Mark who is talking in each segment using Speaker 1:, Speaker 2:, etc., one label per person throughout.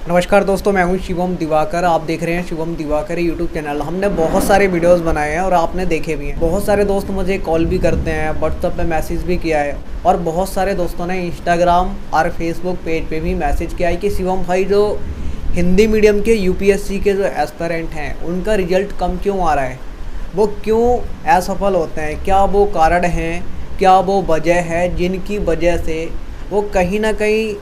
Speaker 1: नमस्कार दोस्तों, मैं हूं शिवम दिवाकर। आप देख रहे हैं शिवम दिवाकर यूट्यूब चैनल। हमने बहुत सारे वीडियोस बनाए हैं और आपने देखे भी हैं। बहुत सारे दोस्त मुझे कॉल भी करते हैं, व्हाट्सएप पे मैसेज भी किया है और बहुत सारे दोस्तों ने इंस्टाग्राम और फेसबुक पेज पे भी मैसेज किया है कि शिवम भाई, जो हिंदी मीडियम के यूपीएससी के जो एस्पिरेंट हैं उनका रिजल्ट कम क्यों आ रहा है, वो क्यों असफल होते हैं, क्या वो कारण हैं, क्या वो वजह है जिनकी वजह से वो कहीं ना कहीं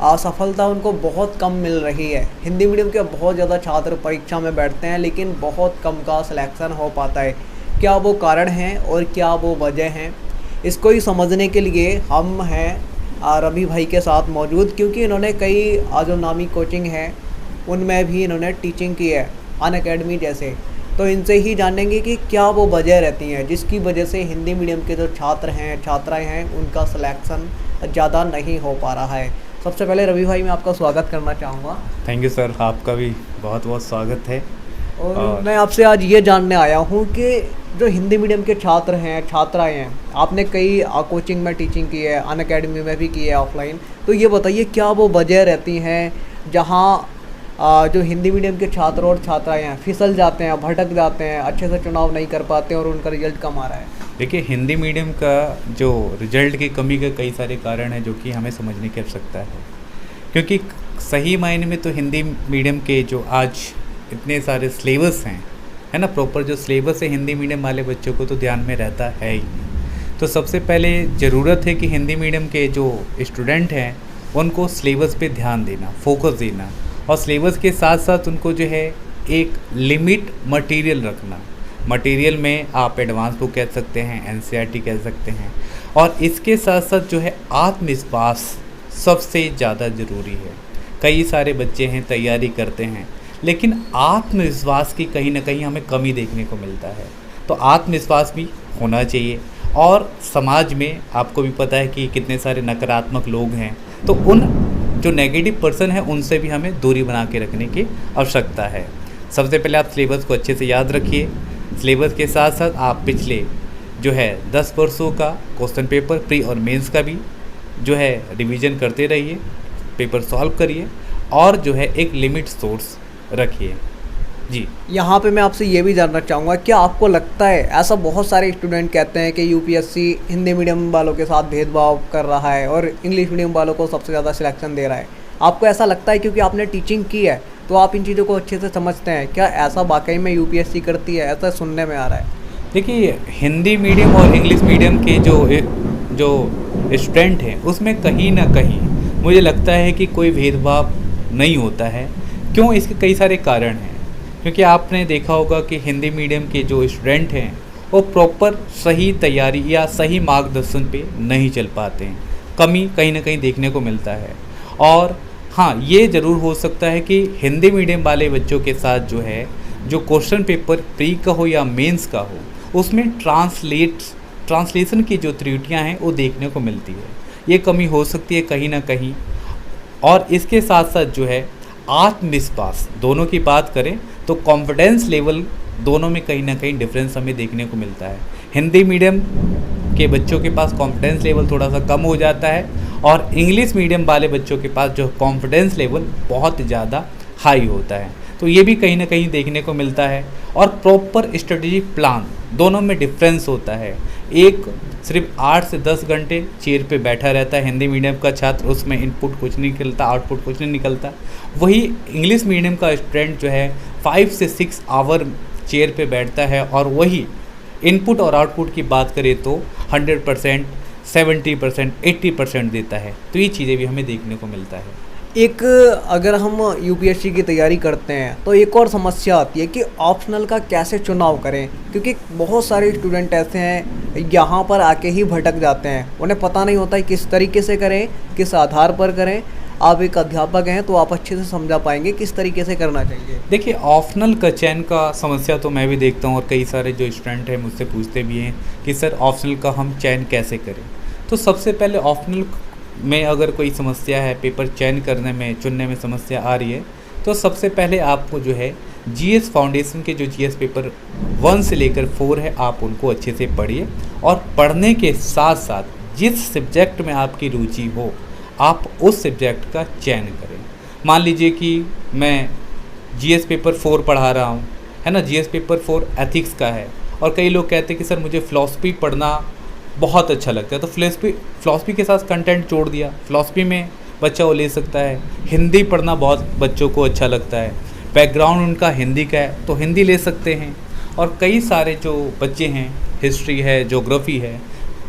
Speaker 1: असफलता उनको बहुत कम मिल रही है। हिंदी मीडियम के बहुत ज़्यादा छात्र परीक्षा में बैठते हैं लेकिन बहुत कम का सिलेक्शन हो पाता है। क्या वो कारण हैं और क्या वो वजह हैं, इसको ही समझने के लिए हम हैं रवि भाई के साथ मौजूद, क्योंकि इन्होंने कई जो नामी कोचिंग है उनमें भी इन्होंने टीचिंग की है, अनअकैडमी जैसे। तो इनसे ही जानेंगे कि क्या वो वजह रहती हैं जिसकी वजह से हिंदी मीडियम के जो छात्र हैं, छात्राएँ हैं, उनका सिलेक्शन ज़्यादा नहीं हो पा रहा है। सबसे पहले रवि भाई, मैं आपका स्वागत करना चाहूँगा।
Speaker 2: थैंक यू सर, आपका भी बहुत बहुत स्वागत है।
Speaker 1: और मैं आपसे आज ये जानने आया हूँ कि जो हिंदी मीडियम के छात्र हैं, छात्राएं हैं, आपने कई कोचिंग में टीचिंग की है, अनअकैडमी में भी की है ऑफलाइन, तो ये बताइए क्या वो वजह रहती हैं जहाँ जो हिंदी मीडियम के छात्र और छात्राएँ हैं फिसल जाते हैं, भटक जाते हैं, अच्छे से चुनाव नहीं कर पाते और उनका रिजल्ट कम आ रहा है।
Speaker 2: देखिए, हिंदी मीडियम का जो रिजल्ट की कमी के कई सारे कारण हैं जो कि हमें समझने की आवश्यकता है, क्योंकि सही मायने में तो हिंदी मीडियम के जो आज इतने सारे सिलेबस हैं, है ना, प्रॉपर जो सिलेबस है हिंदी मीडियम वाले बच्चों को तो ध्यान में रहता है ही। तो सबसे पहले ज़रूरत है कि हिंदी मीडियम के जो स्टूडेंट हैं उनको सिलेबस पे ध्यान देना, फोकस देना, और सिलेबस के साथ साथ उनको जो है एक लिमिट मटेरियल रखना। मटेरियल में आप एडवांस बुक कह सकते हैं, एनसीईआरटी कह सकते हैं, और इसके साथ साथ जो है आत्मविश्वास सबसे ज़्यादा ज़रूरी है। कई सारे बच्चे हैं तैयारी करते हैं लेकिन आत्मविश्वास की कहीं ना कहीं हमें कमी देखने को मिलता है। तो आत्मविश्वास भी होना चाहिए। और समाज में आपको भी पता है कि कितने सारे नकारात्मक लोग हैं, तो उन जो नेगेटिव पर्सन है उनसे भी हमें दूरी बना के रखने की आवश्यकता है। सबसे पहले आप सिलेबस को अच्छे से याद रखिए। सिलेबस के साथ साथ आप पिछले जो है 10 वर्षों का क्वेश्चन पेपर प्री और मेंस का भी जो है रिवीजन करते रहिए, पेपर सॉल्व करिए और जो है एक लिमिट सोर्स रखिए। जी,
Speaker 1: यहाँ पे मैं आपसे ये भी जानना चाहूँगा, क्या आपको लगता है, ऐसा बहुत सारे स्टूडेंट कहते हैं कि यूपीएससी हिंदी मीडियम वालों के साथ भेदभाव कर रहा है और इंग्लिश मीडियम वालों को सबसे ज़्यादा सिलेक्शन दे रहा है, आपको ऐसा लगता है? क्योंकि आपने टीचिंग की है तो आप इन चीज़ों को अच्छे से समझते हैं, क्या ऐसा वाकई में यूपीएससी करती है? ऐसा सुनने में आ रहा है।
Speaker 2: देखिए, हिंदी मीडियम और इंग्लिश मीडियम के जो स्टूडेंट हैं उसमें कहीं ना कहीं मुझे लगता है कि कोई भेदभाव नहीं होता है। क्यों? इसके कई सारे कारण हैं। क्योंकि आपने देखा होगा कि हिंदी मीडियम के जो स्टूडेंट हैं वो प्रॉपर सही तैयारी या सही मार्गदर्शन पे नहीं चल पाते हैं। कमी कहीं ना कहीं देखने को मिलता है। और हाँ, ये ज़रूर हो सकता है कि हिंदी मीडियम वाले बच्चों के साथ जो है जो क्वेश्चन पेपर प्री का हो या मेंस का हो, उसमें ट्रांसलेशन की जो त्रुटियां हैं वो देखने को मिलती है। ये कमी हो सकती है कहीं ना कहीं। और इसके साथ साथ जो है आत्मविश्वास, दोनों की बात करें तो कॉन्फिडेंस लेवल दोनों में कहीं ना कहीं डिफरेंस हमें देखने को मिलता है। हिंदी मीडियम के बच्चों के पास कॉन्फिडेंस लेवल थोड़ा सा कम हो जाता है और इंग्लिश मीडियम वाले बच्चों के पास जो कॉन्फिडेंस लेवल बहुत ज़्यादा हाई होता है। तो ये भी कहीं ना कहीं देखने को मिलता है। और प्रॉपर स्ट्रेटजी प्लान दोनों में डिफरेंस होता है। एक सिर्फ 8 से 10 घंटे चेयर पे बैठा रहता है हिंदी मीडियम का छात्र, उसमें इनपुट कुछ नहीं निकलता, आउटपुट कुछ नहीं निकलता। वही इंग्लिश मीडियम का स्टूडेंट जो है 5 से 6 आवर चेयर पे बैठता है और वही इनपुट और आउटपुट की बात करें तो 100%, 70%, 80% देता है। तो ये चीज़ें भी हमें देखने को मिलता है।
Speaker 1: एक अगर हम यूपीएससी की तैयारी करते हैं तो एक और समस्या आती है कि ऑप्शनल का कैसे चुनाव करें, क्योंकि बहुत सारे स्टूडेंट ऐसे हैं यहाँ पर आके ही भटक जाते हैं, उन्हें पता नहीं होता है किस तरीके से करें, किस आधार पर करें। आप एक अध्यापक हैं तो आप अच्छे से समझा पाएंगे किस तरीके से करना चाहिए।
Speaker 2: देखिए, ऑप्शनल का चयन का समस्या तो मैं भी देखता हूँ और कई सारे जो स्टूडेंट हैं मुझसे पूछते भी हैं कि सर ऑप्शनल का हम चयन कैसे करें। तो सबसे पहले ऑप्शनल में अगर कोई समस्या है, पेपर चयन करने में, चुनने में समस्या आ रही है, तो सबसे पहले आपको जो है जीएस फाउंडेशन के जो जीएस पेपर 1 से लेकर 4 है, आप उनको अच्छे से पढ़िए। और पढ़ने के साथ साथ जिस सब्जेक्ट में आपकी रुचि हो आप उस सब्जेक्ट का चयन करें। मान लीजिए कि मैं जीएस पेपर 4 पढ़ा रहा हूँ, है ना, जीएस पेपर 4 एथिक्स का है, और कई लोग कहते हैं कि सर मुझे फ़िलॉसफी पढ़ना बहुत अच्छा लगता है, तो फ़िलॉसफी के साथ कंटेंट जोड़ दिया, फ़िलॉसफी में बच्चा वो ले सकता है। हिंदी पढ़ना बहुत बच्चों को अच्छा लगता है, बैकग्राउंड उनका हिंदी का है तो हिंदी ले सकते हैं। और कई सारे जो बच्चे हैं, हिस्ट्री है, ज्योग्राफी है,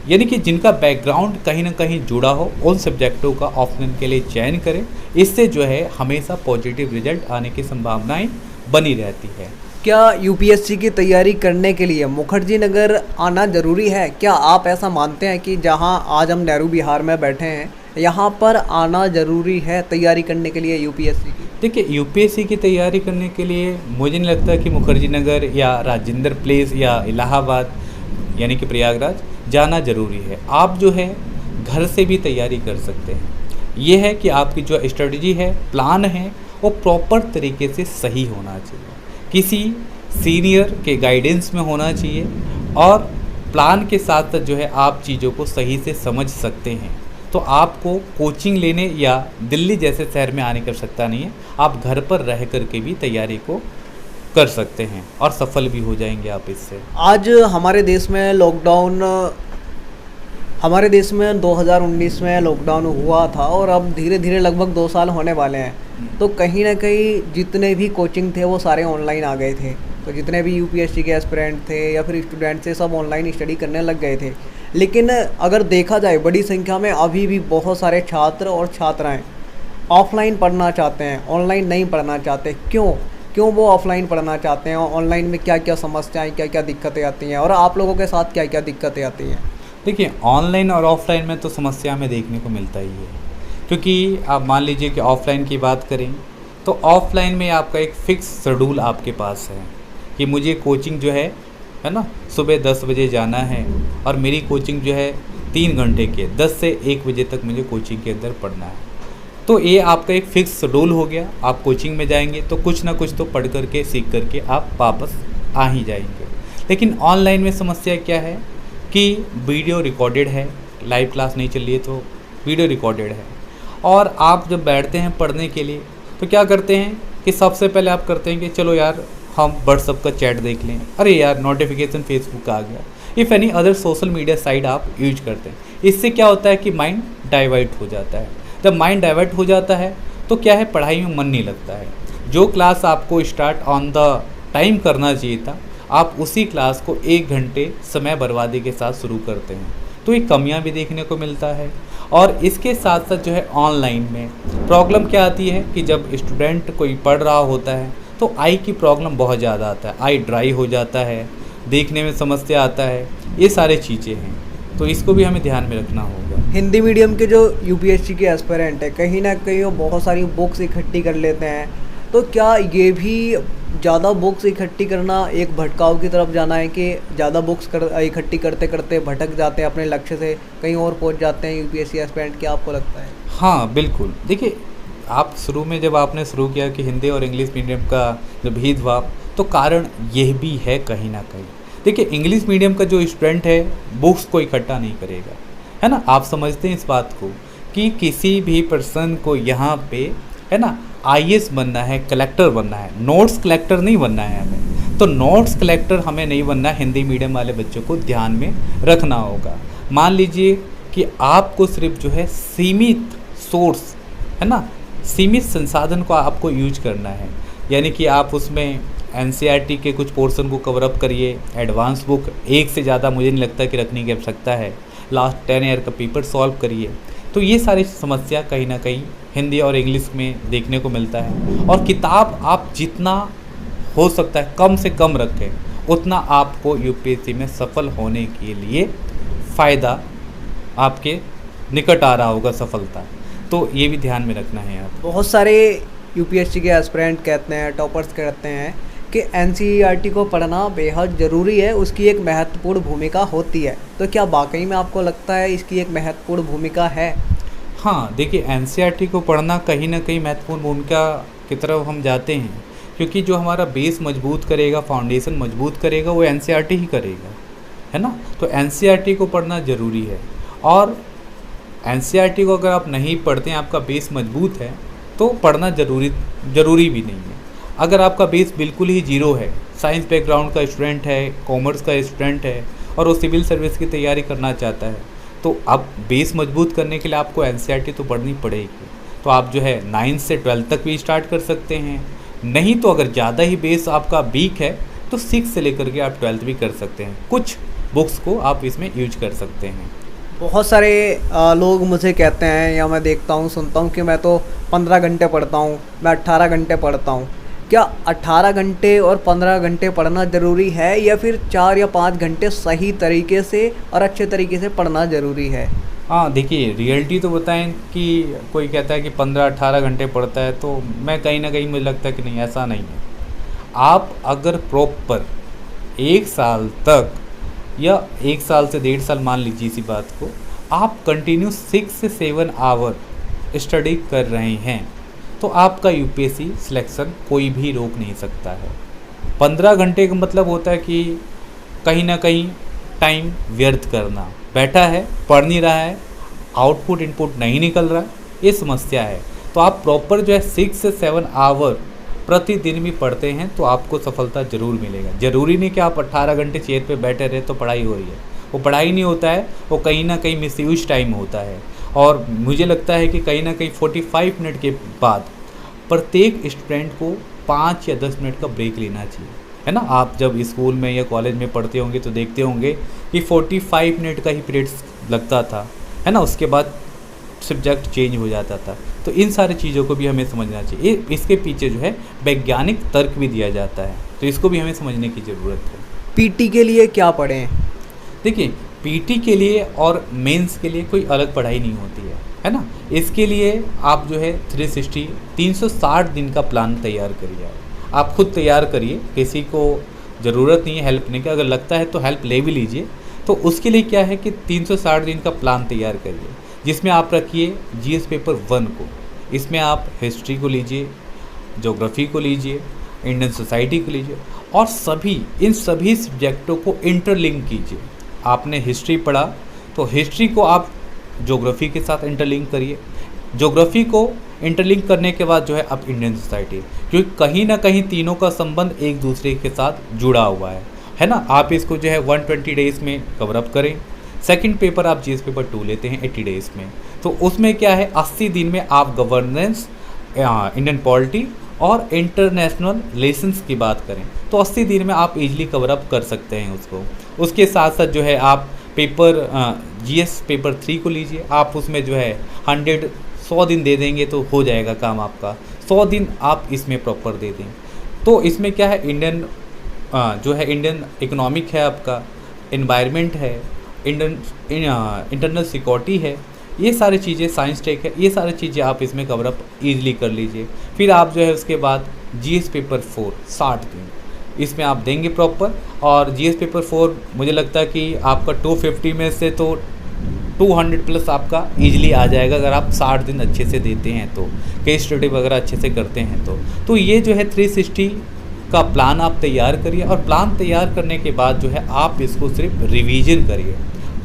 Speaker 2: यानी कि जिनका बैकग्राउंड कहीं ना कहीं जुड़ा हो, उन सब्जेक्टों का ऑप्शन के लिए चयन करें। इससे जो है हमेशा पॉजिटिव रिजल्ट आने की संभावनाएं बनी रहती है।
Speaker 1: क्या यूपीएससी की तैयारी करने के लिए मुखर्जी नगर आना ज़रूरी है? क्या आप ऐसा मानते हैं कि जहां आज हम नेहरू बिहार में बैठे हैं, यहाँ पर आना ज़रूरी है तैयारी करने के लिए यूपीएससी की?
Speaker 2: देखिए, यूपीएससी की तैयारी करने के लिए मुझे नहीं लगता कि मुखर्जी नगर या राजेंद्र प्लेस या इलाहाबाद यानी कि प्रयागराज जाना ज़रूरी है। आप जो है घर से भी तैयारी कर सकते हैं। ये है कि आपकी जो स्ट्रेटजी है, प्लान है, वो प्रॉपर तरीके से सही होना चाहिए, किसी सीनियर के गाइडेंस में होना चाहिए, और प्लान के साथ जो है आप चीज़ों को सही से समझ सकते हैं। तो आपको कोचिंग लेने या दिल्ली जैसे शहर में आने की आवश्यकता नहीं है, आप घर पर रह कर के भी तैयारी को कर सकते हैं और सफल भी हो जाएंगे आप इससे।
Speaker 1: आज हमारे देश में 2019 में लॉकडाउन हुआ था और अब धीरे धीरे लगभग 2 साल होने वाले हैं। तो कहीं ना कहीं जितने भी कोचिंग थे वो सारे ऑनलाइन आ गए थे। तो जितने भी यूपीएससी के एस्पिरेंट थे या फिर स्टूडेंट थे, सब ऑनलाइन स्टडी करने लग गए थे। लेकिन अगर देखा जाए बड़ी संख्या में अभी भी बहुत सारे छात्र और छात्राएं ऑफलाइन पढ़ना चाहते हैं, ऑनलाइन नहीं पढ़ना चाहते। क्यों वो ऑफलाइन पढ़ना चाहते हैं? ऑनलाइन में क्या क्या समस्याएं, क्या क्या दिक्कतें आती हैं, और आप लोगों के साथ क्या क्या दिक्कतें आती हैं?
Speaker 2: देखिए, ऑनलाइन और ऑफ़लाइन में तो समस्या हमें देखने को मिलता ही है, क्योंकि आप मान लीजिए कि ऑफ़लाइन की बात करें तो ऑफ़लाइन में आपका एक फ़िक्स शेड्यूल आपके पास है कि मुझे कोचिंग जो है ना, सुबह 10 बजे जाना है, और मेरी कोचिंग जो है 3 घंटे की है, 10 से 1 बजे तक मुझे कोचिंग के अंदर पढ़ना है। तो ये आपका एक फ़िक्स शेड्यूल हो गया। आप कोचिंग में जाएंगे तो कुछ ना कुछ तो पढ़ करके, सीख करके आप वापस आ ही जाएंगे। लेकिन ऑनलाइन में समस्या क्या है कि वीडियो रिकॉर्डेड है, लाइव क्लास नहीं चल रही है तो वीडियो रिकॉर्डेड है, और आप जब बैठते हैं पढ़ने के लिए तो क्या करते हैं कि सबसे पहले आप करते हैं कि चलो यार हम व्हाट्सअप का चैट देख लें, अरे यार नोटिफिकेशन फेसबुक का आ गया, if any other social media site आप यूज करते हैं। इससे क्या होता है कि माइंड डाइवर्ट हो जाता है। जब माइंड डाइवर्ट हो जाता है तो क्या है, पढ़ाई में मन नहीं लगता है। जो क्लास आपको स्टार्ट ऑन द टाइम करना चाहिए था, आप उसी क्लास को 1 घंटे समय बर्बादी के साथ शुरू करते हैं। तो ये कमियां भी देखने को मिलता है। और इसके साथ साथ जो है ऑनलाइन में प्रॉब्लम क्या आती है कि जब स्टूडेंट कोई पढ़ रहा होता है तो आई की प्रॉब्लम बहुत ज़्यादा आता है, आई ड्राई हो जाता है, देखने में समस्या आता है, ये सारे चीज़ें हैं। तो इसको भी हमें ध्यान में रखना होगा।
Speaker 1: हिंदी मीडियम के जो यूपीएससी के एस्पिरेंट है, कहीं ना कहीं वो बहुत सारी बुक्स इकट्ठी कर लेते हैं। तो क्या ये भी ज़्यादा बुक्स इकट्ठी करना एक भटकाव की तरफ जाना है कि ज़्यादा बुक्स इकट्ठी करते करते भटक जाते हैं अपने लक्ष्य से, कहीं और पहुंच जाते हैं यूपीएससी एस्पिरेंट? क्या आपको लगता है?
Speaker 2: हाँ बिल्कुल। देखिए, आप शुरू में जब आपने शुरू किया कि हिंदी और इंग्लिश मीडियम का जो भेदभाव, तो कारण यह भी है कहीं ना कहीं। देखिए, इंग्लिश मीडियम का जो स्टूडेंट है बुक्स को इकट्ठा नहीं करेगा, है ना। आप समझते हैं इस बात को कि किसी भी पर्सन को यहाँ पे, है ना, आईएएस बनना है, कलेक्टर बनना है, नोट्स कलेक्टर नहीं बनना है हमें। तो नोट्स कलेक्टर हमें नहीं बनना, हिंदी मीडियम वाले बच्चों को ध्यान में रखना होगा। मान लीजिए कि आपको सिर्फ जो है सीमित सोर्स, है ना, सीमित संसाधन को आपको यूज करना है, यानी कि आप उसमें एनसीईआरटी के कुछ पोर्शन को कवर अप करिए। एडवांस बुक एक से ज़्यादा मुझे नहीं लगता कि रखने की आवश्यकता है। लास्ट 10 ईयर का पेपर सॉल्व करिए। तो ये सारी समस्या कहीं ना कहीं हिंदी और इंग्लिश में देखने को मिलता है। और किताब आप जितना हो सकता है कम से कम रखें, उतना आपको यूपीएससी में सफल होने के लिए फ़ायदा आपके निकट आ रहा होगा, सफलता। तो ये भी ध्यान में रखना है आप।
Speaker 1: बहुत सारे यूपीएससी के एस्पिरेंट कहते हैं, टॉपर्स कहते हैं कि एनसीईआरटी को पढ़ना बेहद ज़रूरी है, उसकी एक महत्वपूर्ण भूमिका होती है। तो क्या वाकई में आपको लगता है इसकी एक महत्वपूर्ण भूमिका है?
Speaker 2: हाँ, देखिए, एनसीईआरटी को पढ़ना कहीं ना कहीं महत्वपूर्ण भूमिका की तरफ हम जाते हैं, क्योंकि जो हमारा बेस मजबूत करेगा, फाउंडेशन मजबूत करेगा, वो एनसीईआरटी ही करेगा, है ना। तो एनसीईआरटी को पढ़ना ज़रूरी है। और एनसीईआरटी को अगर आप नहीं पढ़ते हैं, आपका बेस मजबूत है, तो पढ़ना ज़रूरी भी नहीं है। अगर आपका बेस बिल्कुल ही जीरो है, साइंस बैकग्राउंड का स्टूडेंट है, कॉमर्स का स्टूडेंट है और वो सिविल सर्विस की तैयारी करना चाहता है, तो अब बेस मजबूत करने के लिए आपको एनसीईआरटी तो पढ़नी पड़ेगी। तो आप जो है 9th से 12th तक भी स्टार्ट कर सकते हैं। नहीं तो अगर ज़्यादा ही बेस आपका वीक है तो 6 से लेकर के आप 12th भी कर सकते हैं। कुछ बुक्स को आप इसमें यूज कर सकते हैं।
Speaker 1: बहुत सारे लोग मुझे कहते हैं या मैं देखता हूँ सुनता हूँ कि मैं तो 15 घंटे पढ़ता हूँ, मैं 18 घंटे पढ़ता हूँ। क्या 18 घंटे और 15 घंटे पढ़ना ज़रूरी है या फिर 4 या 5 घंटे सही तरीके से और अच्छे तरीके से पढ़ना ज़रूरी है?
Speaker 2: हाँ देखिए, रियलिटी तो बताएं कि कोई कहता है कि 15-18 घंटे पढ़ता है, तो मैं कहीं ना कहीं मुझे लगता है कि नहीं, ऐसा नहीं है। आप अगर प्रॉपर 1 साल तक या 1 साल से 1.5 साल मान लीजिए इसी बात को, आप कंटिन्यू 6 से 7 आवर स्टडी कर रहे हैं तो आपका यूपीएससी सिलेक्शन कोई भी रोक नहीं सकता है। 15 घंटे का मतलब होता है कि कहीं ना कहीं टाइम व्यर्थ करना, बैठा है पढ़ नहीं रहा है, आउटपुट इनपुट नहीं निकल रहा है, ये समस्या है। तो आप प्रॉपर जो है 6 से 7 आवर प्रतिदिन भी पढ़ते हैं तो आपको सफलता ज़रूर मिलेगा। ज़रूरी नहीं कि आप 18 घंटे चेयर पे बैठे रहे तो पढ़ाई हो रही है, वो पढ़ाई नहीं होता है, वो कहीं ना कहीं मिसयूज टाइम होता है। और मुझे लगता है कि कहीं ना कहीं 45 मिनट के बाद प्रत्येक स्टूडेंट को 5 या 10 मिनट का ब्रेक लेना चाहिए, है ना। आप जब स्कूल में या कॉलेज में पढ़ते होंगे तो देखते होंगे कि 45 मिनट का ही पीरियड्स लगता था, है ना, उसके बाद सब्जेक्ट चेंज हो जाता था। तो इन सारी चीज़ों को भी हमें समझना चाहिए। इसके पीछे जो है वैज्ञानिक तर्क भी दिया जाता है, तो इसको भी हमें समझने की ज़रूरत है।
Speaker 1: पीटी के लिए क्या पढ़ें?
Speaker 2: देखिए, पीटी के लिए और मेंस के लिए कोई अलग पढ़ाई नहीं होती है ना। इसके लिए आप जो है 360 दिन का प्लान तैयार करिए। आप खुद तैयार करिए, किसी को ज़रूरत नहीं है हेल्प लेने की। अगर लगता है तो हेल्प ले भी लीजिए। तो उसके लिए क्या है कि 360 दिन का प्लान तैयार करिए, जिसमें आप रखिए जीएस पेपर 1 को। इसमें आप हिस्ट्री को लीजिए, ज्योग्राफी को लीजिए, इंडियन सोसाइटी को लीजिए और इन सभी सब्जेक्टों को इंटरलिंक कीजिए। आपने हिस्ट्री पढ़ा तो हिस्ट्री को आप ज्योग्राफी के साथ इंटरलिंक करिए, ज्योग्राफी को इंटरलिंक करने के बाद जो है आप इंडियन सोसाइटी, क्योंकि कहीं ना कहीं तीनों का संबंध एक दूसरे के साथ जुड़ा हुआ है ना। आप इसको जो है 120 डेज़ में कवर अप करें। सेकंड पेपर आप जीएस पेपर 2 लेते हैं 80 डेज़ में, तो उसमें क्या है 80 दिन में आप गवर्नेंस, इंडियन पॉलिटी और इंटरनेशनल रिलेशंस की बात करें तो 80 दिन में आप इजीली कवर अप कर सकते हैं उसको। उसके साथ साथ जो है आप पेपर जीएस पेपर 3 को लीजिए। आप उसमें जो है 100 दिन दे देंगे तो हो जाएगा काम आपका। 100 दिन आप इसमें प्रॉपर दे दें तो इसमें क्या है इंडियन इकोनॉमिक है, आपका एनवायरनमेंट है, इंटरनल सिक्योरिटी है, ये सारी चीज़ें, साइंस टेक है, ये सारी चीज़ें आप इसमें कवर अप ईजिली कर लीजिए। फिर आप जो है उसके बाद जीएस पेपर 4 60 दिन इसमें आप देंगे प्रॉपर। और जीएस पेपर 4 मुझे लगता है कि आपका 250 में से तो 200 प्लस आपका ईजिली आ जाएगा अगर आप 60 दिन अच्छे से देते हैं तो, केस स्टडी वगैरह अच्छे से करते हैं तो ये जो है 360 का प्लान आप तैयार करिए। और प्लान तैयार करने के बाद जो है आप इसको सिर्फ रिवीजन करिए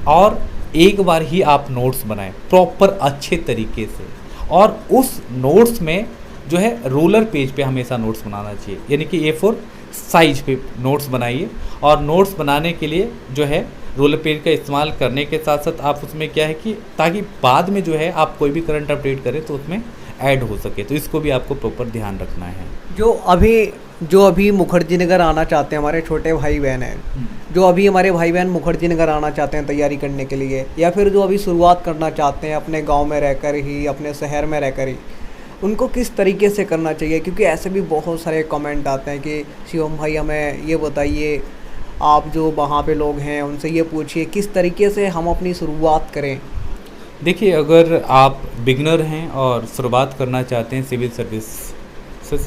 Speaker 2: और एक बार ही आप नोट्स बनाएं प्रॉपर अच्छे तरीके से। और उस नोट्स में जो है रूलर पेज पे हमेशा नोट्स बनाना चाहिए, यानी कि A4 साइज पे नोट्स बनाइए। और नोट्स बनाने के लिए जो है रूलर पेज का इस्तेमाल करने के साथ साथ आप उसमें क्या है कि ताकि बाद में जो है आप कोई भी करंट अपडेट करें तो उसमें ऐड हो सके, तो इसको भी आपको प्रॉपर ध्यान रखना है।
Speaker 1: जो अभी मुखर्जी नगर आना चाहते हैं, हमारे छोटे भाई बहन हैं, जो अभी हमारे भाई बहन मुखर्जी नगर आना चाहते हैं तैयारी करने के लिए, या फिर जो अभी शुरुआत करना चाहते हैं अपने गांव में रहकर ही, अपने शहर में रहकर ही, उनको किस तरीके से करना चाहिए? क्योंकि ऐसे भी बहुत सारे कमेंट आते हैं कि शिवम भाई हमें ये बताइए, आप जो वहाँ पे लोग हैं उनसे ये पूछिए किस तरीके से हम अपनी शुरुआत करें।
Speaker 2: देखिए, अगर आप बिगनर हैं और शुरुआत करना चाहते हैं सिविल सर्विस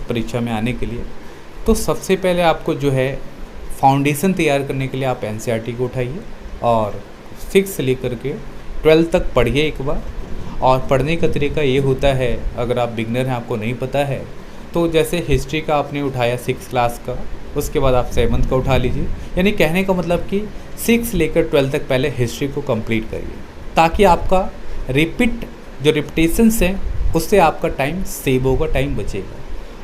Speaker 2: परीक्षा में आने के लिए, तो सबसे पहले आपको जो है फाउंडेशन तैयार करने के लिए आप एनसीईआरटी को उठाइए और 6 से लेकर के 12 तक पढ़िए एक बार। और पढ़ने का तरीका ये होता है, अगर आप बिगनर हैं आपको नहीं पता है तो जैसे हिस्ट्री का आपने उठाया 6 क्लास का, उसके बाद आप 7th का उठा लीजिए। यानी कहने का मतलब कि 6 लेकर 12 तक पहले हिस्ट्री को कंप्लीट करिए, ताकि आपका रिपीटेशंस हैं उससे आपका टाइम सेव होगा, टाइम बचेगा।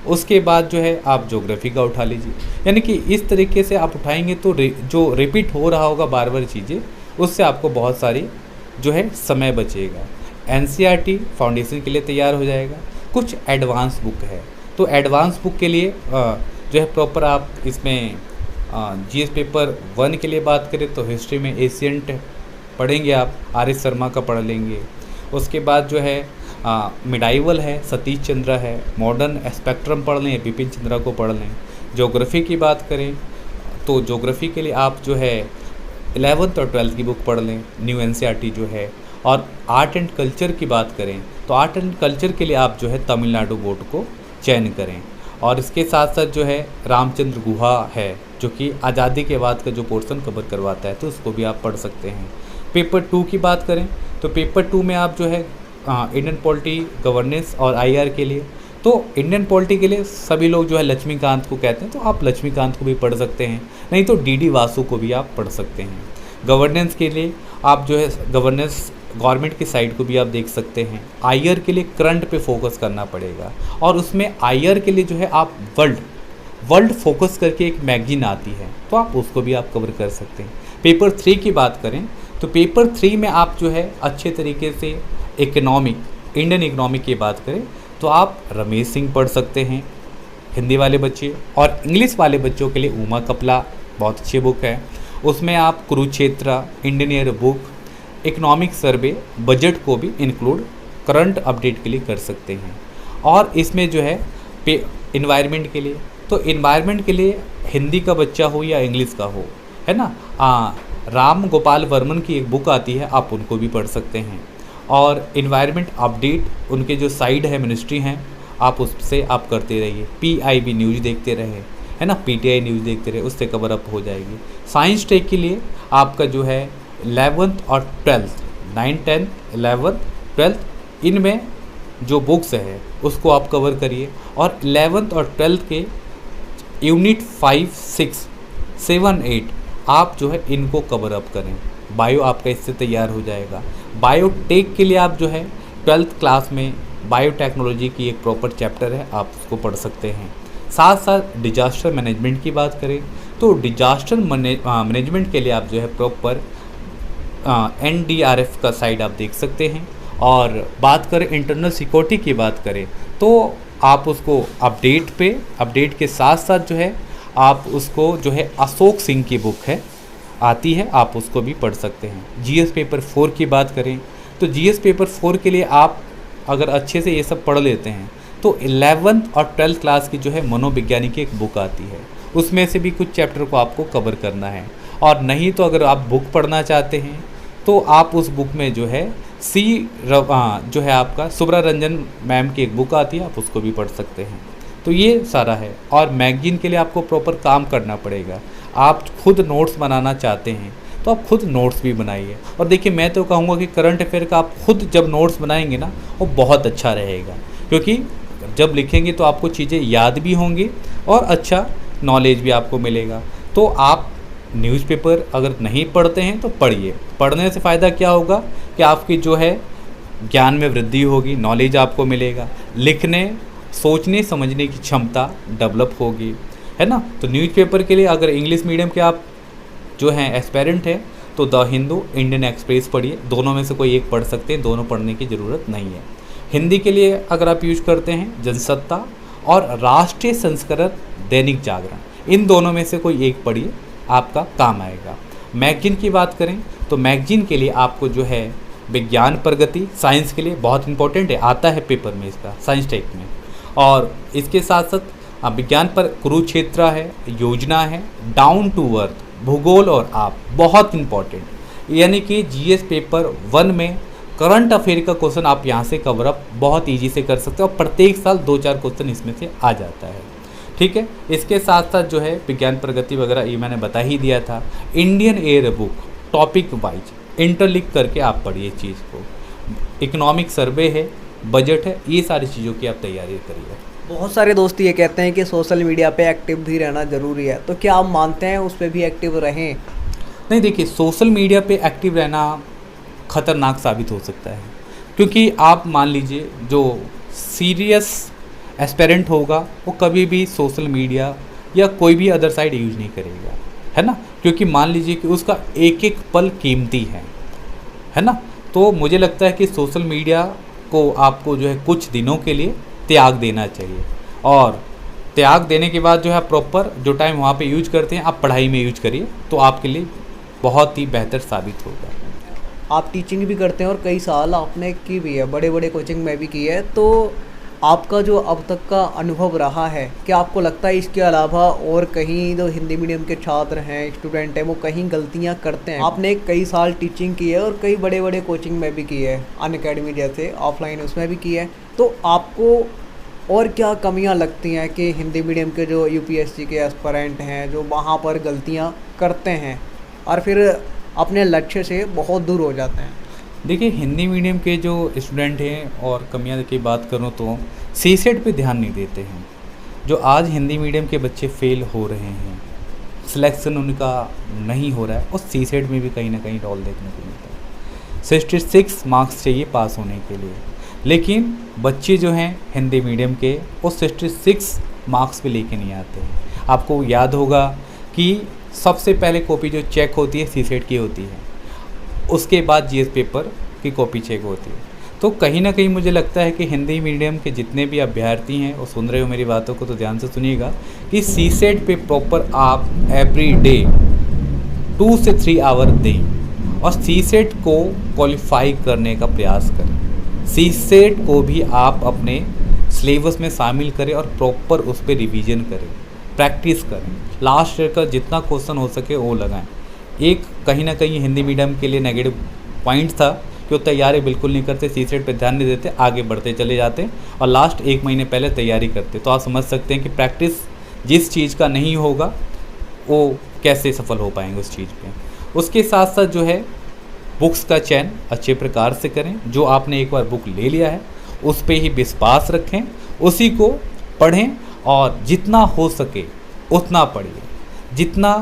Speaker 2: उसके बाद जो है आप ज्योग्राफी का उठा लीजिए, यानी कि इस तरीके से आप उठाएंगे तो जो रिपीट हो रहा होगा बार बार चीज़ें, उससे आपको बहुत सारी जो है समय बचेगा। एनसीईआरटी फाउंडेशन के लिए तैयार हो जाएगा। कुछ एडवांस बुक है, तो एडवांस बुक के लिए जो है प्रॉपर आप इसमें जीएस पेपर 1 के लिए बात करें तो हिस्ट्री में एशियंट पढ़ेंगे आप, आर.एस. शर्मा का पढ़ लेंगे। उसके बाद जो है मिडाइवल है, सतीश चंद्र है। मॉडर्न स्पेक्ट्रम पढ़ लें, बिपिन चंद्रा को पढ़ लें। ज्योग्राफी की बात करें तो ज्योग्राफी के लिए आप जो है 11th और 12th की बुक पढ़ लें, न्यू एनसीईआरटी जो है। और आर्ट एंड कल्चर की बात करें तो आर्ट एंड कल्चर के लिए आप जो है तमिलनाडु बोर्ड को चयन करें। और इसके साथ साथ जो है रामचंद्र गुहा है, जो कि आज़ादी के बाद का जो पोर्शन कवर करवाता है, तो उसको भी आप पढ़ सकते हैं। पेपर 2 की बात करें तो पेपर 2 में आप जो है इंडियन पॉलिटी, गवर्नेंस और आईआर के लिए, तो इंडियन पॉलिटी के लिए सभी लोग जो है लक्ष्मीकांत को कहते हैं, तो आप लक्ष्मीकांत को भी पढ़ सकते हैं, नहीं तो डीडी वासु को भी आप पढ़ सकते हैं। गवर्नेंस के लिए आप जो है गवर्नेंस गवर्नमेंट की साइड को भी आप देख सकते हैं। आईआर के लिए करंट पे फोकस करना पड़ेगा, और उसमें आईआर के लिए जो है आप वर्ल्ड फोकस करके एक मैगजीन आती है, तो आप उसको भी आप कवर कर सकते हैं। पेपर 3 की बात करें तो पेपर 3 में आप जो है अच्छे तरीके से इंडियन इकोनॉमिक की बात करें तो आप रमेश सिंह पढ़ सकते हैं, हिंदी वाले बच्चे। और इंग्लिश वाले बच्चों के लिए उमा कपला बहुत अच्छी बुक है, उसमें आप Kurukshetra, Indian year book, economic survey, budget को भी इंक्लूड करंट अपडेट के लिए कर सकते हैं। और इसमें जो है इन्वायरमेंट के लिए, तो इन्वायरमेंट के लिए हिंदी का बच्चा हो या इंग्लिश का हो, है ना, राम गोपाल वर्मन की एक बुक आती है, आप उनको भी पढ़ सकते हैं। और इन्वायरमेंट अपडेट उनके जो साइड है, मिनिस्ट्री हैं, आप उससे आप करते रहिए। PIB न्यूज़ देखते रहे, है ना, PTI न्यूज़ देखते रहे, उससे कवर अप हो जाएगी। साइंस टेक के लिए आपका जो है 11th और 12th, 9, 10, 11, 12 इनमें जो बुक्स है उसको आप कवर करिए। और 11th और 12th के यूनिट 5, 6, 7, 8 आप जो है इनको कवर अप करें। बायो आपका इससे तैयार हो जाएगा। बायोटेक के लिए आप जो है 12th क्लास में बायोटेक्नोलॉजी की एक प्रॉपर चैप्टर है, आप उसको पढ़ सकते हैं। साथ साथ डिजास्टर मैनेजमेंट की बात करें तो डिजास्टर मैनेजमेंट के लिए आप जो है प्रॉपर NDRF का साइड आप देख सकते हैं। और बात करें इंटरनल सिक्योरिटी की बात करें तो आप उसको अपडेट के साथ साथ जो है आप उसको जो है अशोक सिंह की बुक है आती है, आप उसको भी पढ़ सकते हैं। GS पेपर 4 की बात करें तो GS पेपर 4 के लिए आप अगर अच्छे से ये सब पढ़ लेते हैं तो 11th और 12th क्लास की जो है मनोविज्ञानी की एक बुक आती है, उसमें से भी कुछ चैप्टर को आपको कवर करना है। और नहीं तो अगर आप बुक पढ़ना चाहते हैं तो आप उस बुक में जो है जो है आपका सुब्रा रंजन मैम की एक बुक आती है, आप उसको भी पढ़ सकते हैं। तो ये सारा है। और मैगजीन के लिए आपको प्रॉपर काम करना पड़ेगा। आप खुद नोट्स बनाना चाहते हैं तो आप खुद नोट्स भी बनाइए। और देखिए, मैं तो कहूँगा कि करंट अफेयर का आप खुद जब नोट्स बनाएंगे ना, वो बहुत अच्छा रहेगा, क्योंकि जब लिखेंगे तो आपको चीज़ें याद भी होंगी और अच्छा नॉलेज भी आपको मिलेगा। तो आप न्यूज़पेपर अगर नहीं पढ़ते हैं तो पढ़िए। पढ़ने से फ़ायदा क्या होगा कि आपकी जो है ज्ञान में वृद्धि होगी, नॉलेज आपको मिलेगा, लिखने, सोचने समझने की क्षमता डेवलप होगी, है ना। तो न्यूज़पेपर के लिए अगर इंग्लिश मीडियम के आप जो हैं एस्पेरेंट हैं तो द हिंदू, इंडियन एक्सप्रेस पढ़िए। दोनों में से कोई एक पढ़ सकते हैं, दोनों पढ़ने की ज़रूरत नहीं है। हिंदी के लिए अगर आप यूज करते हैं जनसत्ता और राष्ट्रीय संस्करण दैनिक जागरण, इन दोनों में से कोई एक पढ़िए, आपका काम आएगा। मैगजीन की बात करें तो मैगजीन के लिए आपको जो है विज्ञान प्रगति, साइंस के लिए बहुत इंपॉर्टेंट है, आता है पेपर में इसका, साइंस टेक में। और इसके साथ साथ विज्ञान पर कुरुक्षेत्र है, योजना है, डाउन टू अर्थ, भूगोल और आप, बहुत इंपॉर्टेंट। यानी कि GS पेपर 1 में करंट अफेयर का क्वेश्चन आप यहाँ से कवर अप बहुत ईजी से कर सकते हो और प्रत्येक साल 2-4 क्वेश्चन इसमें से आ जाता है, ठीक है। इसके साथ साथ जो है विज्ञान प्रगति वगैरह ये मैंने बता ही दिया था। Indian air book topic wise interlink करके आप पढ़िए चीज़ को। इकोनॉमिक सर्वे है, बजट है, ये सारी चीज़ों की आप तैयारी करिए।
Speaker 1: बहुत सारे दोस्त ये कहते हैं कि सोशल मीडिया पे एक्टिव भी रहना ज़रूरी है, तो क्या आप मानते हैं उस पर भी एक्टिव रहें?
Speaker 2: नहीं, देखिए, सोशल मीडिया पे एक्टिव रहना खतरनाक साबित हो सकता है, क्योंकि आप मान लीजिए जो सीरियस एस्पेरेंट होगा वो कभी भी सोशल मीडिया या कोई भी अदर साइड यूज नहीं करेगा, है ना, क्योंकि मान लीजिए कि उसका एक एक पल कीमती है ना। तो मुझे लगता है कि सोशल मीडिया को आपको जो है कुछ दिनों के लिए त्याग देना चाहिए, और त्याग देने के बाद जो है प्रॉपर जो टाइम वहाँ पे यूज करते हैं आप पढ़ाई में यूज करिए, तो आपके लिए बहुत ही बेहतर साबित होगा।
Speaker 1: आप टीचिंग भी करते हैं और कई साल आपने की भी है, बड़े बड़े कोचिंग में भी की है, तो आपका जो अब तक का अनुभव रहा है, क्या आपको लगता है इसके अलावा और कहीं जो हिंदी मीडियम के छात्र हैं, स्टूडेंट हैं, वो कहीं गलतियां करते हैं? आपने कई साल टीचिंग की है और कई बड़े बड़े कोचिंग में भी की है, अनअकैडमी जैसे ऑफलाइन उसमें भी की है, तो आपको और क्या कमियां लगती हैं कि हिंदी मीडियम के जो यूपीएससी के एस्पिरेंट हैं जो वहाँ पर गलतियाँ करते हैं और फिर अपने लक्ष्य से बहुत दूर हो जाते हैं?
Speaker 2: देखिए, हिंदी मीडियम के जो स्टूडेंट हैं और कमियां की बात करूं तो सीसेट पे ध्यान नहीं देते हैं। जो आज हिंदी मीडियम के बच्चे फेल हो रहे हैं, सिलेक्शन उनका नहीं हो रहा है, और सीसेट में भी कहीं ना कहीं रोल देखने को मिलता है। 66 मार्क्स चाहिए पास होने के लिए, लेकिन बच्चे जो हैं हिंदी मीडियम के वो 66 मार्क्स पे लेके नहीं आते हैं। आपको याद होगा कि सबसे पहले कॉपी जो चेक होती है सीसेट की होती है, उसके बाद जीएस पेपर की कॉपी चेक होती है। तो कहीं ना कहीं मुझे लगता है कि हिंदी मीडियम के जितने भी अभ्यर्थी हैं वो सुन रहे हो मेरी बातों को तो ध्यान से सुनिएगा कि सीसेट पे प्रॉपर आप एवरी डे 2 से 3 आवर दें और सीसेट को क्वालिफाई करने का प्रयास करें। सीसेट को भी आप अपने सिलेबस में शामिल करें और प्रॉपर उस पर रिवीजन करें, प्रैक्टिस करें। लास्ट ईयर का जितना क्वेश्चन हो सके वो लगाएं। एक कहीं ना कहीं हिंदी मीडियम के लिए नेगेटिव पॉइंट था कि वो तैयारी बिल्कुल नहीं करते, सीसेट पे ध्यान नहीं देते, आगे बढ़ते चले जाते और लास्ट 1 महीने पहले तैयारी करते। तो आप समझ सकते हैं कि प्रैक्टिस जिस चीज़ का नहीं होगा वो कैसे सफल हो पाएंगे उस चीज़ पे। उसके साथ साथ जो है बुक्स का चयन अच्छे प्रकार से करें। जो आपने एक बार बुक ले लिया है उस पर ही विश्वास रखें, उसी को पढ़ें और जितना हो सके उतना पढ़िए। जितना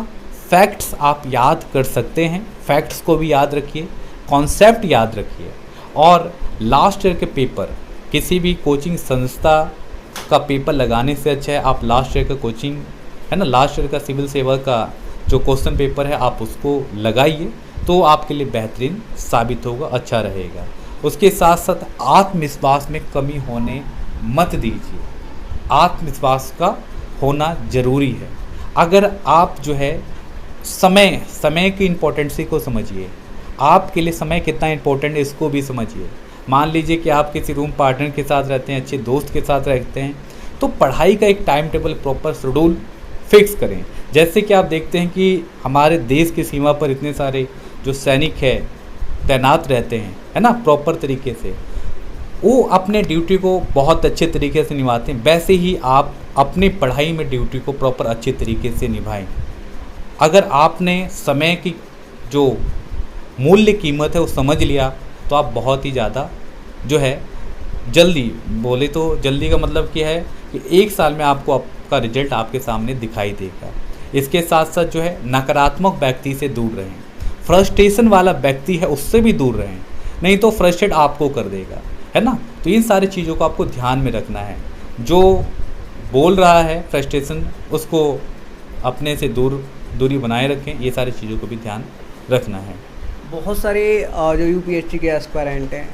Speaker 2: फैक्ट्स आप याद कर सकते हैं फैक्ट्स को भी याद रखिए, कॉन्सेप्ट याद रखिए। और लास्ट ईयर के पेपर, किसी भी कोचिंग संस्था का पेपर लगाने से अच्छा है आप लास्ट ईयर का कोचिंग है ना, लास्ट ईयर का सिविल सेवा का जो क्वेश्चन पेपर है आप उसको लगाइए, तो आपके लिए बेहतरीन साबित होगा, अच्छा रहेगा। उसके साथ साथ आत्मविश्वास में कमी होने मत दीजिए। आत्मविश्वास का होना ज़रूरी है। अगर आप जो है समय की इम्पोर्टेंसी को समझिए, आपके लिए समय कितना इम्पोर्टेंट है इसको भी समझिए। मान लीजिए कि आप किसी रूम पार्टनर के साथ रहते हैं, अच्छे दोस्त के साथ रहते हैं, तो पढ़ाई का एक time table proper schedule fix करें। जैसे कि आप देखते हैं कि हमारे देश की सीमा पर इतने सारे जो सैनिक है तैनात रहते हैं, है ना, प्रॉपर तरीके से वो अपने ड्यूटी को बहुत अच्छे तरीके से निभाते हैं। वैसे ही आप अपनी पढ़ाई में ड्यूटी को प्रॉपर अच्छे तरीके से निभाएं। अगर आपने समय की जो मूल्य कीमत है वो समझ लिया तो आप बहुत ही ज़्यादा जो है जल्दी, बोले तो जल्दी का मतलब क्या है कि 1 साल में आपको आपका रिजल्ट आपके सामने दिखाई देगा। इसके साथ साथ जो है नकारात्मक व्यक्ति से दूर रहें, फ्रस्ट्रेशन वाला व्यक्ति है उससे भी दूर रहें, नहीं तो फ्रस्ट्रेट आपको कर देगा, है ना। तो इन सारी चीज़ों को आपको ध्यान में रखना है। जो बोल रहा है फ्रस्ट्रेशन, उसको अपने से दूरी बनाए रखें। ये सारी चीज़ों को भी ध्यान रखना है।
Speaker 1: बहुत सारे जो यूपीएससी के एस्पायरेंट हैं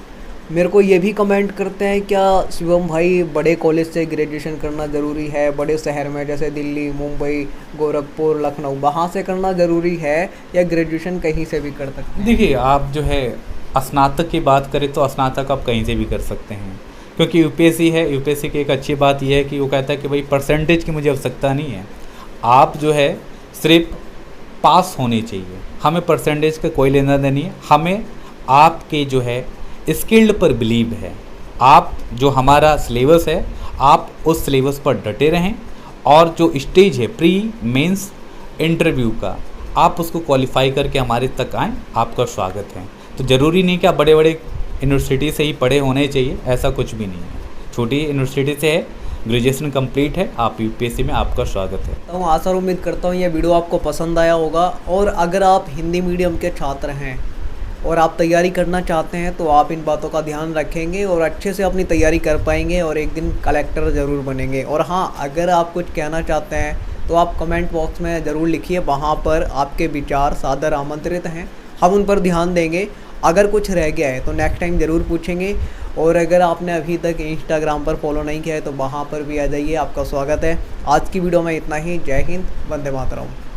Speaker 1: मेरे को ये भी कमेंट करते हैं, क्या शिवम भाई बड़े कॉलेज से ग्रेजुएशन करना ज़रूरी है? बड़े शहर में जैसे दिल्ली, मुंबई, गोरखपुर, लखनऊ, वहाँ से करना ज़रूरी है या ग्रेजुएशन कहीं से भी कर सकते हैं?
Speaker 2: देखिए, आप जो है स्नातक की बात करें तो स्नातक आप कहीं से भी कर सकते हैं, क्योंकि यूपीएससी है। यूपीएससी की एक अच्छी बात यह है कि वो कहता है कि भाई परसेंटेज की मुझे आवश्यकता नहीं है, आप जो है सिर्फ पास होने चाहिए। हमें परसेंटेज का कोई लेना देना नहीं है, हमें आपके जो है स्किल्ड पर बिलीव है। आप जो हमारा सिलेबस है आप उस सिलेबस पर डटे रहें और जो स्टेज है प्री मेंस इंटरव्यू का आप उसको क्वालिफाई करके हमारे तक आएँ, आपका स्वागत है। तो ज़रूरी नहीं कि आप बड़े बड़े यूनिवर्सिटी से ही पढ़े होने चाहिए, ऐसा कुछ भी नहीं है। छोटी यूनिवर्सिटी से है, ग्रेजुएशन कंप्लीट है, आप यूपीएससी में, आपका स्वागत है।
Speaker 1: तो आशा और उम्मीद करता हूँ ये वीडियो आपको पसंद आया होगा। और अगर आप हिंदी मीडियम के छात्र हैं और आप तैयारी करना चाहते हैं तो आप इन बातों का ध्यान रखेंगे और अच्छे से अपनी तैयारी कर पाएंगे और एक दिन कलेक्टर ज़रूर बनेंगे। और हाँ, अगर आप कुछ कहना चाहते हैं तो आप कमेंट बॉक्स में ज़रूर लिखिए, वहाँ पर आपके विचार सादर आमंत्रित हैं, हम उन पर ध्यान देंगे। अगर कुछ रह गया है तो नेक्स्ट टाइम ज़रूर पूछेंगे। और अगर आपने अभी तक इंस्टाग्राम पर फॉलो नहीं किया है तो वहाँ पर भी आ जाइए, आपका स्वागत है। आज की वीडियो में इतना ही। जय हिंद, वंदे मातरम।